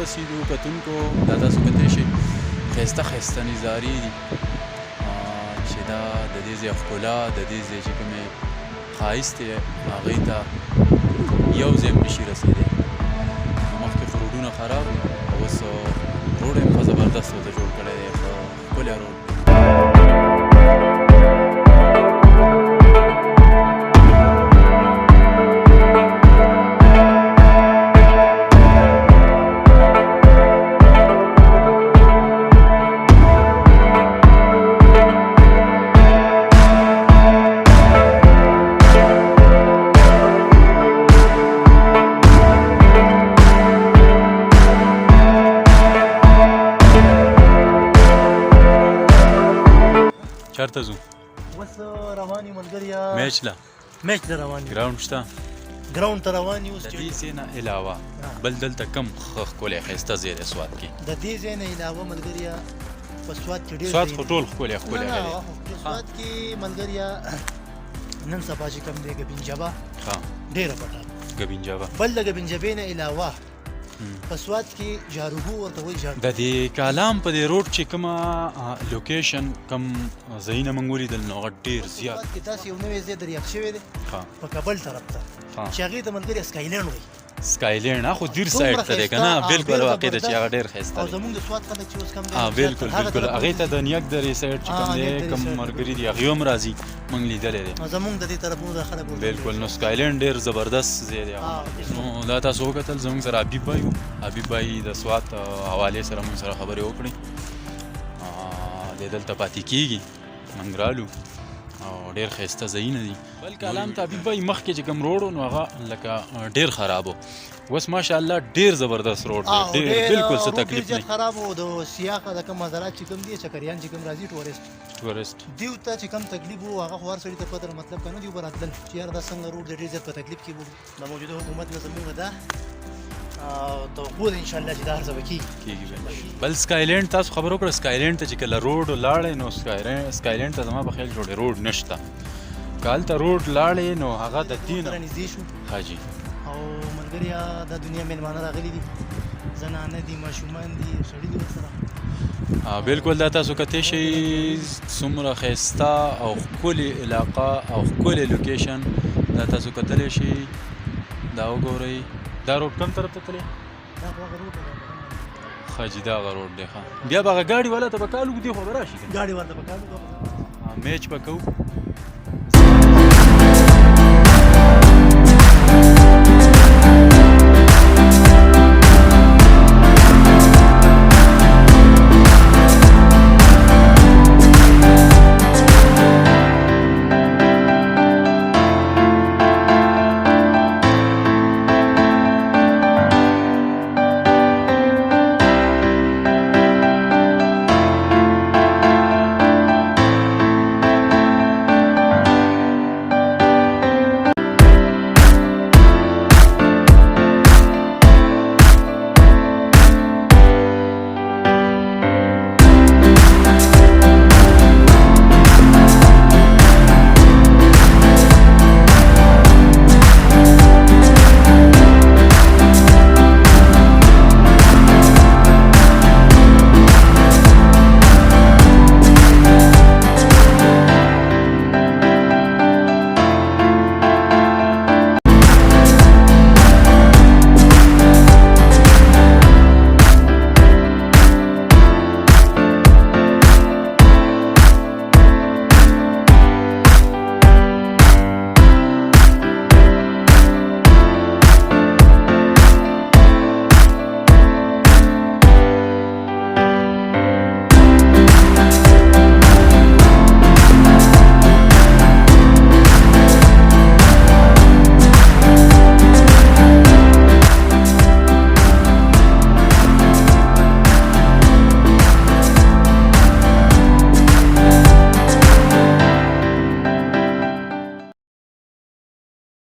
ورسېدو کتونکو دا تاسو کتلی شئ ښایسته ښایسته نظارې دي چې دا د دې ځای ښکلا د دې ځای چې کومې ښایست دی هغې ته یو ځای هم نشي رسېدی مخکې خو روډونه خراب وو او اوس روډ یې هم ښه زبردست ورته جوړ کړی دی ښه ښکلی روډ چېرته ځو؟ اوس روان یو ملګریا میچ له روان یو ګراونډ شته ګراونډ ته روان یو د دې ځای نه علاوه بل دلته کم ښه ښکلی ښایسته ځای دی سوات کې د دې ځای نه علاوه ملګریا په سوات کې ډېر سوات خو ټول ښکلی ښکلی دی سوات کې ملګریا نن سبا چې کوم دی ګبین جبه ډېره پټه ګبین جبه بل د ګبین جبې نه علاوه په سوات کې جاروبو ورته وایي جاروبو د دې کالام په دې روډ چې کومه لوکیشن کوم ځایونه موږ ولیدل نو هغه ډېر زیات سوات کې داسې یو نوی ځای دریاب شوی دی په کابل طرف ته چې هغې ته ملګري اسکایلینډ وایي اسکایلینډ خو دیر سایډ ته دی که نه بالکل واقع ده چې هغه ډېر ښایسته او زموږ د سوات خلک چې اوس کم دی بالکل بالکل هغې ته د نیک درې سایډ چې کوم دی کوم ملګري دي هغې هم راځي موږ لیدلی دی زموږ د دې طرفونو د خلک بالکل نو اسکایلینډ ډېر زبردست ځای دی نو دا تاسو وکتل زموږ سره حبیب بھائی و حبیب بھائی د سوات حوالې سره موږ سره خبرې وکړې دی دلته پاتې کېږي موږ رالو او ډېر ښایسته ځایونه دي بل کالام ته حبیب بھائی مخکې چې کوم روډ و نو هغه لکه ډېر خراب و اوس ماشاءالله ډېر زبردست روډ دی ډېر بالکل څه تکلیف نه خراب و د سیاحه د کوم مزارات چې کوم دي چکریان چې کوم راځي ټورست دیو ته چې کوم تکلیف و هغه خو هر سړي ته پته مطلب که نه دي ورتلل چې یاره دا څنګه روډ دی ډېر زیات په تکلیف کې و د موجوده حکومت نه زموږ ده توقع ده انشاءالله چې دا هر څه به کېږي بل اسکایلینډ تاسو خبر وکړه اسکایلینډ ته چې کله روډ لاړې نو اسکایلینډ ته زما په خیال جوړې روډ نشته که هلته روډ لاړې نو هغه د دې نه نږدې شو حاجي او ملګریا د دنیا میلمانه راغلي دي زنانه دي ماشومان دي سړي دي ورسره بالکل دا تاسو کتی شئ څومره ښایسته او ښکلې علاقه او ښکلې لوکیشن دا تاسو کتلی شئ دا وګورئ دا روډ کوم طرف ته تللی ښه جي دا هغه روډ دی ښه بیا به هغه ګاډي والا ته به کال وږدي خو به راشي ګاډي والا ته به کال وږدي میچ به کوو